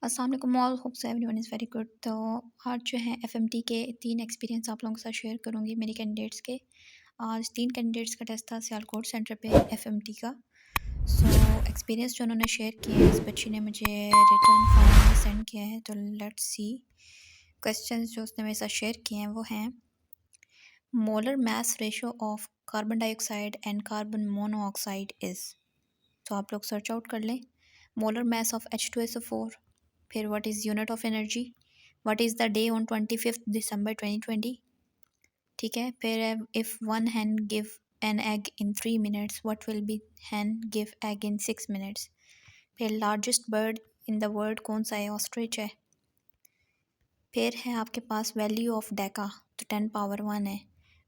अस्सलाम वालेकुम all, hope so everyone is very good. तो आज जो है एफएमटी के 3 एक्सपीरियंस आप लोगों के साथ शेयर करूँगी मेरी कैंडिडेट्स के। आज 3 कैंडिडेट्स का टेस्ट था सियालकोट सेंटर पे एफएमटी का। सो एक्सपीरियंस जो उन्होंने शेयर किए हैं, इस बच्ची ने मुझे रिटर्न फॉर्म में सेंड किया है। तो लेट्स सी क्वेश्चंस जो उसने मेरे साथ शेयर किए हैं वो हैं molar mass ratio of carbon dioxide and carbon monoxide is. तो आप लोग सर्च आउट कर लें। मोलर मास ऑफ H2SO4, फिर what is unit of energy, what is the day on 25 December 2020। ठीक है, फिर if one hen give an egg in 3 minutes, what will be hen give egg in 6 minutes. फिर largest bird in the world कौन सा है, ostrich है। फिर है आपके पास वैल्यू ऑफ डेका, तो 10 पावर 1 है।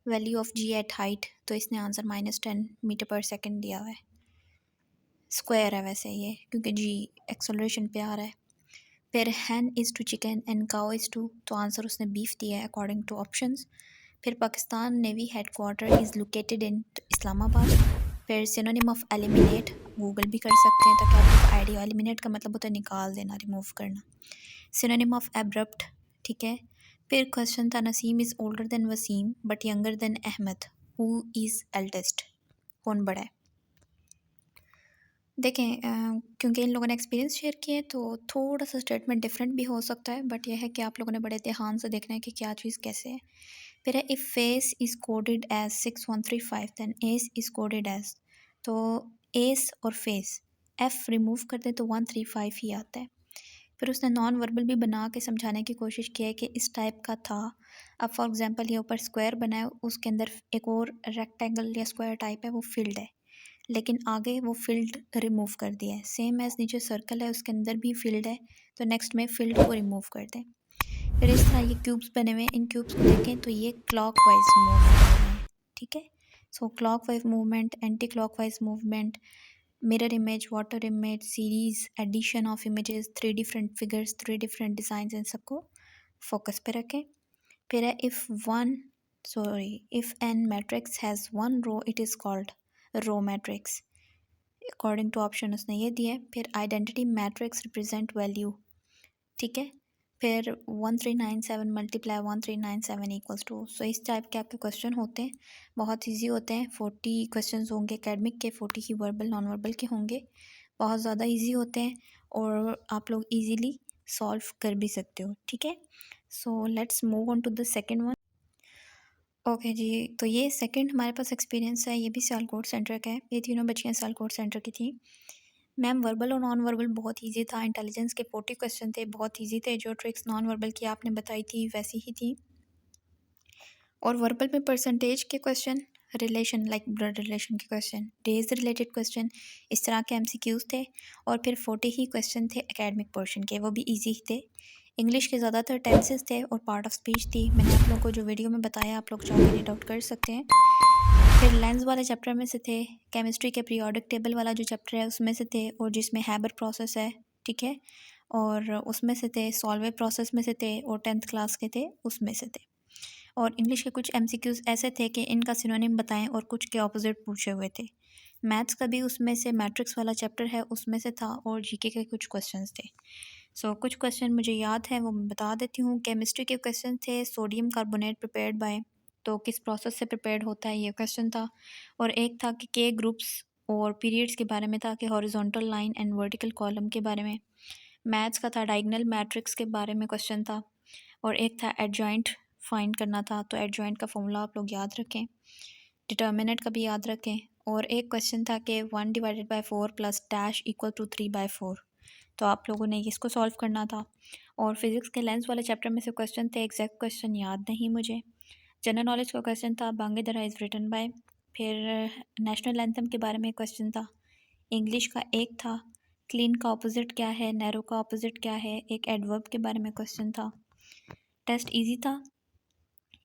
Value of g at height, तो इसने आंसर -10 मीटर पर सेकेंड दिया हुआ है। स्क्वायर है वैसे ये, क्योंकि जी एक्सेलरेशन पे आ रहा है। फिर hen is to chicken and cow is to, तो आंसर उसने बीफ दिया है अकॉर्डिंग टू ऑप्शंस। फिर Pakistan navy headquarter is located in Islamabad. फिर सिनोनिम ऑफ एलिमिनेट, गूगल भी कर सकते हैं ताकि आपको आइडिया। एलिमिनेट का मतलब होता है निकाल देना, रिमूव करना। सिनोनिम ऑफ एब्रप्ट, ठीक है। फिर क्वेश्चन था Naseem is older than Waseem but younger than Ahmad, who is eldest, कौन बड़ा है। देखें क्योंकि इन लोगों ने एक्सपीरियंस शेयर किए तो थोड़ा सा स्टेटमेंट डिफरेंट भी हो सकता है, बट यह है कि आप लोगों ने बड़े ध्यान से देखना है कि क्या चीज़ कैसे है। फिर है if face is coded as 6135 than S is coded as, तो एस और फेस एफ रिमूव कर दें तो 135 ही आता है। फिर उसने नॉन वर्बल भी बना के समझाने की कोशिश की है कि इस टाइप का था। अब फॉर एग्जांपल ये ऊपर स्क्वायर बना है, उसके अंदर एक और रेक्टेंगल या स्क्वायर टाइप है, वो फील्ड है, लेकिन आगे वो फील्ड रिमूव कर दिया है। सेम एज नीचे सर्कल है, उसके अंदर भी फील्ड है, तो नेक्स्ट में फील्ड को रिमूव कर दें। फिर इस तरह ये क्यूब्स बने हुए हैं, इन क्यूब्स को देखें तो ये क्लॉकवाइज मूव कर रहे हैं, ठीक है। So clockwise movement, anti clockwise movement, mirror image, water image, series, addition of images, 3 different figures, 3 different design, इन सबको फोकस पे रखें। फिर है if an matrix has 1 row it is called row matrix, according to option उसने ये दिया है। फिर आइडेंटिटी मैट्रिक्स रिप्रेजेंट वैल्यू, ठीक है। फिर 1397 मल्टीप्लाई 1397 इक्वल्स टू, सो इस टाइप के आपके क्वेश्चन होते हैं, बहुत इजी होते हैं। 40 क्वेश्चंस होंगे एकेडमिक के, 40 ही वर्बल नॉन वर्बल के होंगे, बहुत ज़्यादा इजी होते हैं और आप लोग इजीली सॉल्व कर भी सकते हो, ठीक है। So let's move on to the second one. Okay जी, तो ये सेकंड हमारे पास एक्सपीरियंस है, ये भी सियालकोट सेंटर का है। ये तीनों बच्चियाँ सियालकोट सेंटर की थी। मैम वर्बल और नॉन वर्बल बहुत इजी था, इंटेलिजेंस के 40 क्वेश्चन थे, बहुत इजी थे। जो ट्रिक्स नॉन वर्बल की आपने बताई थी वैसी ही थी, और वर्बल में परसेंटेज के question, relation like blood relation के क्वेश्चन, डेज रिलेटेड क्वेश्चन, इस तरह के एमसीक्यूज थे। और फिर 40 ही क्वेश्चन थे एकेडमिक पोर्शन के, वो भी इजी ही थे। इंग्लिश के ज़्यादातर टेंसेस थे और पार्ट ऑफ स्पीच थी। मैंने आप लोगों को जो वीडियो में बताया आप लोग चाहो रीड आउट कर सकते हैं। फिर लेंस वाले चैप्टर में से थे, केमिस्ट्री के पीरियोडिक टेबल वाला जो चैप्टर है उसमें से थे, और जिसमें हैबर प्रोसेस है, ठीक है, और उसमें से थे। सॉल्वे प्रोसेस में से थे, और 10th क्लास के थे उसमें से थे। और इंग्लिश के कुछ एमसीक्यूज़ ऐसे थे कि इनका सिनोनिम बताएं, और कुछ के ऑपोजिट पूछे हुए थे। मैथ्स का भी उसमें से मैट्रिक्स वाला चैप्टर है उसमें से था, और जीके के कुछ क्वेश्चंस थे। सो कुछ क्वेश्चन मुझे याद है वो मैं बता देती हूँ। केमिस्ट्री के क्वेश्चन थे सोडियम कार्बोनेट प्रिपेयर्ड बाय, तो किस प्रोसेस से प्रिपेयर्ड होता है ये क्वेश्चन था। और एक था कि के ग्रुप्स और पीरियड्स के बारे में था, कि horizontal line and vertical column के बारे में। मैथ्स का था डायगोनल मैट्रिक्स के बारे में क्वेश्चन था। और एक था एडजॉइंट फाइंड करना था, तो एडजॉइंट का फॉर्मूला आप लोग याद रखें। डिटर्मिनेंट का भी याद रखें। और एक क्वेश्चन था कि 1/4 प्लस डैश इक्वल टू 3/4, तो आप लोगों ने इसको सॉल्व करना था। और फिज़िक्स के लेंस वाले चैप्टर में से क्वेश्चन थे, एग्जैक्ट क्वेश्चन याद नहीं मुझे। जनरल नॉलेज का क्वेश्चन था बांग्लादेश इज़ रिटन बाय। फिर नेशनल एंथम के बारे में क्वेश्चन था। इंग्लिश का एक था क्लीन का ऑपोजिट क्या है, नैरो का ऑपोजिट क्या है, एक एडवर्ब के बारे में क्वेश्चन था। टेस्ट इजी था।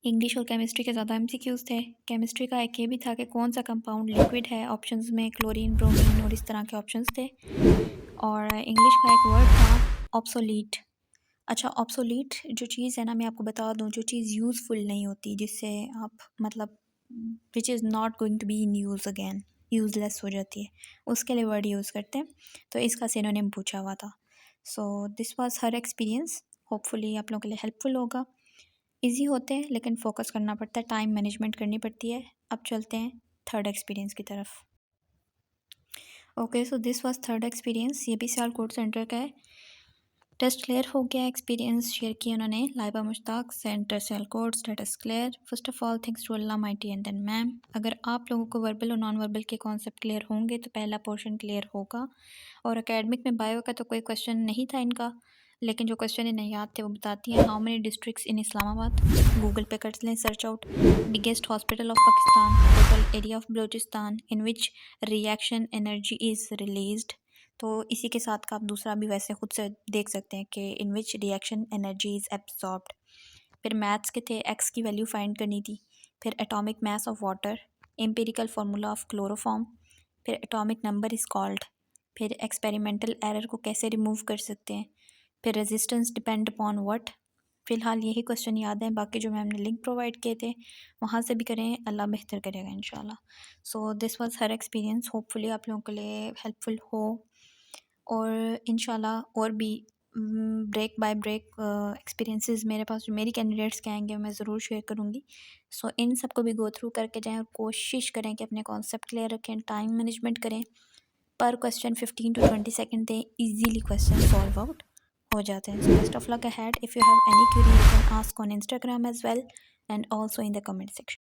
इंग्लिश और केमिस्ट्री के ज़्यादा एमसीक्यूज़ थे। केमिस्ट्री का एक ये भी था कि कौन सा कंपाउंड लिक्विड है, ऑप्शंस में क्लोरीन, ब्रोमीन और इस तरह के ऑप्शंस थे। और इंग्लिश का एक वर्ड था ऑब्सोलीट। अच्छा, ऑब्सोलीट जो चीज़ है ना, मैं आपको बता दूं, जो चीज़ यूज़फुल नहीं होती, जिससे आप मतलब which is not going to be in use again, useless हो जाती है, उसके लिए वर्ड यूज़ करते हैं। तो इसका सिनोनिम पूछा हुआ था। So this was her experience, hopefully आप लोगों के लिए हेल्पफुल होगा। इजी होते हैं लेकिन फोकस करना पड़ता है, टाइम मैनेजमेंट करनी पड़ती है। अब चलते हैं थर्ड एक्सपीरियंस की तरफ। Okay, so this was third experience, ये भी सियालकोट सेंटर का है। टेस्ट क्लियर हो गया, एक्सपीरियंस शेयर किया उन्होंने। Laiba Mushtaq, centre Sialkot, status clear. First of all thanks to Allah mighty and then ma'am. अगर आप लोगों को वर्बल और नॉन वर्बल के कॉन्सेप्ट क्लियर होंगे तो पहला पोर्शन क्लियर होगा। और एकेडमिक में बायो का तो कोई क्वेश्चन नहीं था इनका, लेकिन जो क्वेश्चन इन्हें याद थे वो बताती हैं। How many districts in Islamabad, Google पे कर लें search out. Biggest hospital of Pakistan, total area of Balochistan, in which reaction energy is released. तो इसी के साथ का आप दूसरा भी वैसे खुद से देख सकते हैं कि in which reaction energy is absorbed. फिर मैथ्स के थे, एक्स की वैल्यू फाइंड करनी थी। फिर atomic mass of water, empirical formula of chloroform. फिर एटॉमिक नंबर इज़ कॉल्ड। फिर एक्सपेरिमेंटल एरर को कैसे रिमूव कर सकते हैं। फिर रेजिस्टेंस डिपेंड अपॉन व्हाट। फ़िलहाल यही क्वेश्चन याद हैं, बाकी जो मैम ने लिंक प्रोवाइड किए थे वहाँ से भी करें, अल्लाह बेहतर करेगा इंशाल्लाह। So this was her experience, hopefully आप लोगों के लिए हेल्पफुल हो। और इंशाल्लाह और भी ब्रेक बाय ब्रेक एक्सपीरियंसेस मेरे पास जो मेरी कैंडिडेट्स के आएंगे मैं ज़रूर शेयर करूँगी। सो इन सबको भी गो थ्रू करके जाएँ और कोशिश करें कि अपने कॉन्सेप्ट क्लियर रखें, टाइम मैनेजमेंट करें। पर क्वेश्चन 15 to 20 सेकंड दें, इजीली क्वेश्चन सॉल्व आउट हो जाते हैं। So best of luck ahead. If you have any query you can ask on Instagram as well and also in the comment section.